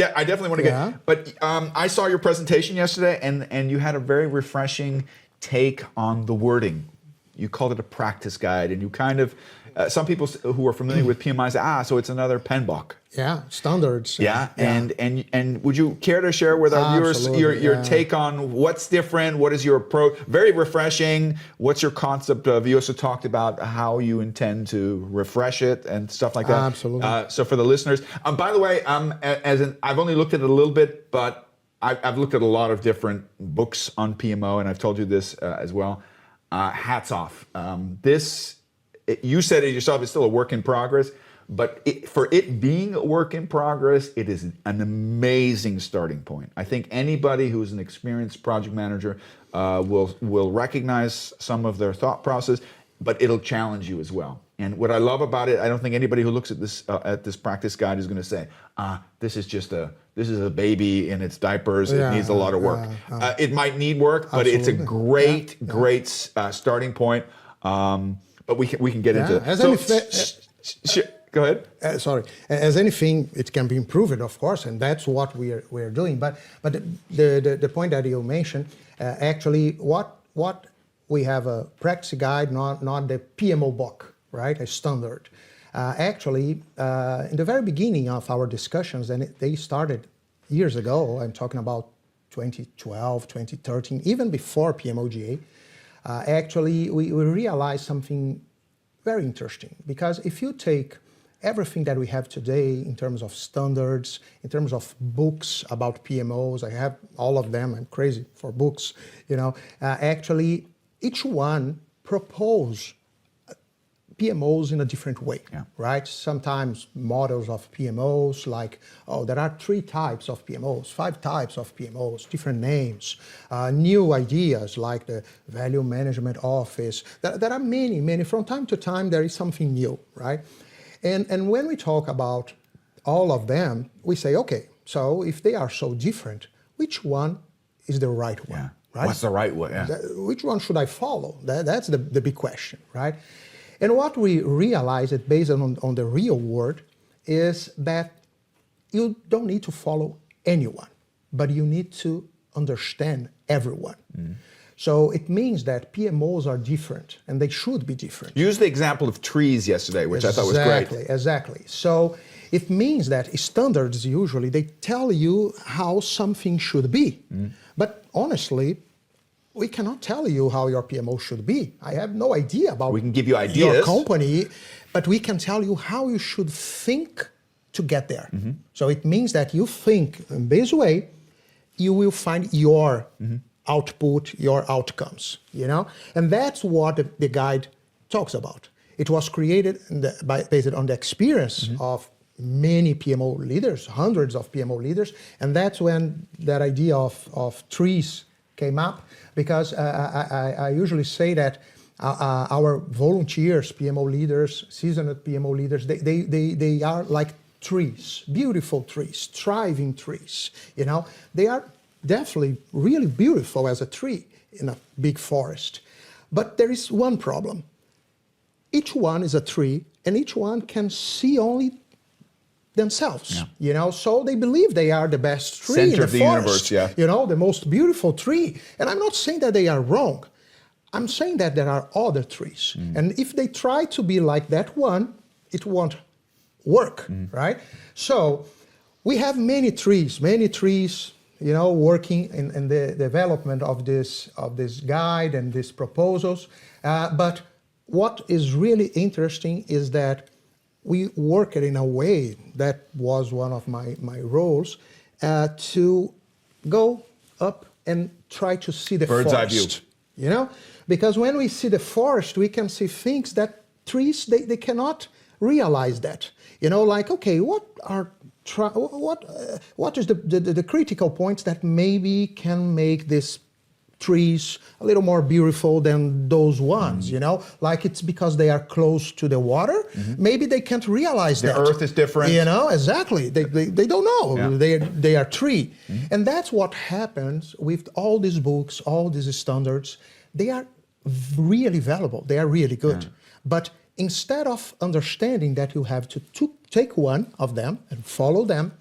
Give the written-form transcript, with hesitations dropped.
Yeah, I definitely want to get. But I saw your presentation yesterday, and you had a very refreshing take on the wording. You called it a practice guide, and you kind of some people who are familiar with PMI say, so it's another pen book. Yeah, standards. And would you care to share with our viewers your take on what's different? What is your approach? Very refreshing. What's your concept of? You also talked about how you intend to refresh it and stuff like that. Absolutely. So for the listeners, by the way, I've only looked at it a little bit, but I've looked at a lot of different books on PMO, and I've told you this as well. Hats off. You said it yourself. It's still a work in progress. But for it being a work in progress, it is an amazing starting point. I think anybody who's an experienced project manager will recognize some of their thought process, but it'll challenge you as well. And what I love about it, I don't think anybody who looks at this practice guide is going to say, this is a baby in its diapers. It needs a lot of work. It might need work, but it's a great starting point. But we can get into it. Go ahead. As anything, it can be improved, of course, and that's what we're doing. But the point that you mentioned, actually, what we have a practice guide, not the PMO book, right? A standard. Actually, in the very beginning of our discussions, and they started years ago. I'm talking about 2012, 2013, even before PMOGA. Actually, we realized something very interesting, because if you take everything that we have today in terms of standards, in terms of books about PMOs, I have all of them, I'm crazy for books, actually each one propose PMOs in a different way, right? Sometimes models of PMOs like, there are 3 types of PMOs, 5 types of PMOs, different names, new ideas like the value management office. There are many, from time to time there is something new, right? And when we talk about all of them, we say, okay, so if they are so different, which one is the right one, right? What's the right way? Which one should I follow? That's the big question, right? And what we realized, based on the real world, is that you don't need to follow anyone, but you need to understand everyone. So it means that PMOs are different, and they should be different. Use the example of trees yesterday, which I thought was great. Exactly. So it means that standards usually, they tell you how something should be. But honestly, we cannot tell you how your PMO should be. I have no idea about we can give you ideas. Your company, but we can tell you how you should think to get there. So it means that you think in this way, you will find your output, your outcomes, And that's what the guide talks about. It was created based on the experience of many PMO leaders, hundreds of PMO leaders, and that's when that idea of trees came up, because I usually say that our volunteers, PMO leaders, seasoned PMO leaders, they are like trees, beautiful trees, thriving trees, They are definitely really beautiful as a tree in a big forest. But there is one problem. Each one is a tree, and each one can see only themselves, so they believe they are the best tree Center in the of the forest, universe, the most beautiful tree. And I'm not saying that they are wrong. I'm saying that there are other trees. And if they try to be like that one, it won't work, right? So we have many trees, working in the development of this guide and these proposals. But what is really interesting is that we work it in a way, that was one of my roles, to go up and try to see the bird's forest. eye view. Because when we see the forest, we can see things that trees, they cannot realize that. Like, okay, what is the critical points that maybe can make this trees a little more beautiful than those ones, like it's because they are close to the water. Maybe they can't realize that. The earth is different. Exactly. They don't know. They are tree. And that's what happens with all these books, all these standards. They are really valuable. They are really good. But instead of understanding that you have to take one of them and follow them,